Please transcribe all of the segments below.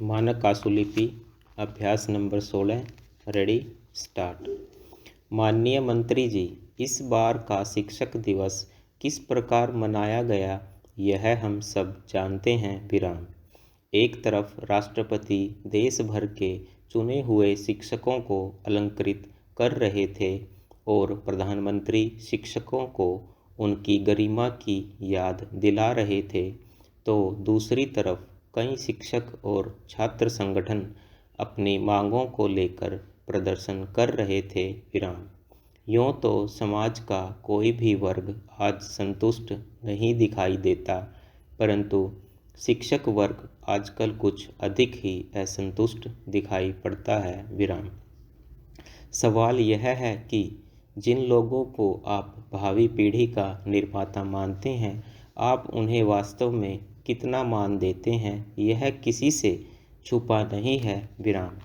मानक आशुलिपि अभ्यास number 16। Ready start. माननीय मंत्री जी, इस बार का शिक्षक दिवस किस प्रकार मनाया गया यह हम सब जानते हैं। विराम। एक तरफ राष्ट्रपति देश भर के चुने हुए शिक्षकों को अलंकृत कर रहे थे और प्रधानमंत्री शिक्षकों को उनकी गरिमा की याद दिला रहे थे, तो दूसरी तरफ कई शिक्षक और छात्र संगठन अपनी मांगों को लेकर प्रदर्शन कर रहे थे। विराम। यूँ तो समाज का कोई भी वर्ग आज संतुष्ट नहीं दिखाई देता, परंतु शिक्षक वर्ग आजकल कुछ अधिक ही असंतुष्ट दिखाई पड़ता है। विराम। सवाल यह है कि जिन लोगों को आप भावी पीढ़ी का निर्माता मानते हैं, आप उन्हें वास्तव में कितना मान देते हैं, यह किसी से छुपा नहीं है। विराम।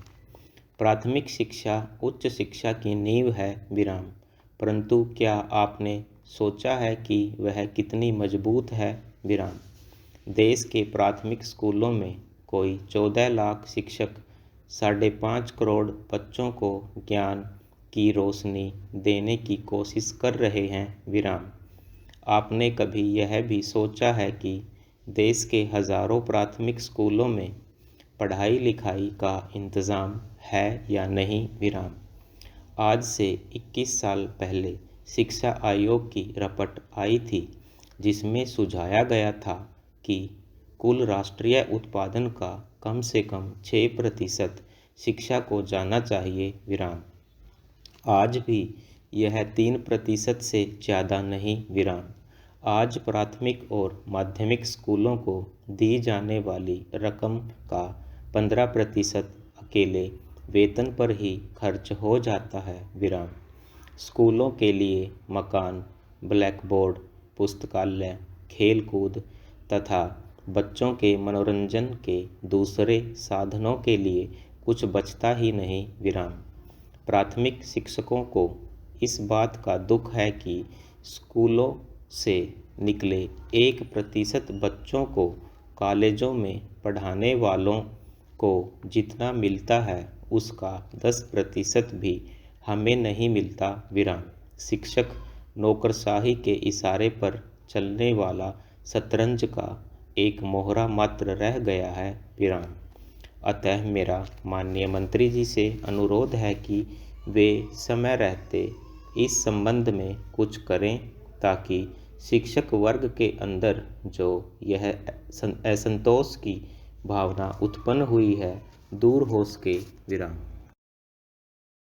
प्राथमिक शिक्षा उच्च शिक्षा की नींव है। विराम। परंतु क्या आपने सोचा है कि वह कितनी मजबूत है। विराम। देश के प्राथमिक स्कूलों में कोई 14 लाख शिक्षक 5.5 करोड़ बच्चों को ज्ञान की रोशनी देने की कोशिश कर रहे हैं। विराम। आपने कभी यह भी सोचा है कि देश के हज़ारों प्राथमिक स्कूलों में पढ़ाई लिखाई का इंतज़ाम है या नहीं। विराम। आज से 21 साल पहले शिक्षा आयोग की रिपोर्ट आई थी, जिसमें सुझाया गया था कि कुल राष्ट्रीय उत्पादन का कम से कम 6% शिक्षा को जाना चाहिए। विराम। आज भी यह 3% से ज़्यादा नहीं। विराम। आज प्राथमिक और माध्यमिक स्कूलों को दी जाने वाली रकम का 15% अकेले वेतन पर ही खर्च हो जाता है। विराम। स्कूलों के लिए मकान, ब्लैक बोर्ड, पुस्तकालय, खेल कूद तथा बच्चों के मनोरंजन के दूसरे साधनों के लिए कुछ बचता ही नहीं। विराम। प्राथमिक शिक्षकों को इस बात का दुख है कि स्कूलों से निकले 1% बच्चों को कॉलेजों में पढ़ाने वालों को जितना मिलता है, उसका 10% भी हमें नहीं मिलता। विराम। शिक्षक नौकरशाही के इशारे पर चलने वाला शतरंज का एक मोहरा मात्र रह गया है। विराम। अतः मेरा माननीय मंत्री जी से अनुरोध है कि वे समय रहते इस संबंध में कुछ करें, ताकि शिक्षक वर्ग के अंदर जो यह असंतोष की भावना उत्पन्न हुई है, दूर हो सके। विराम।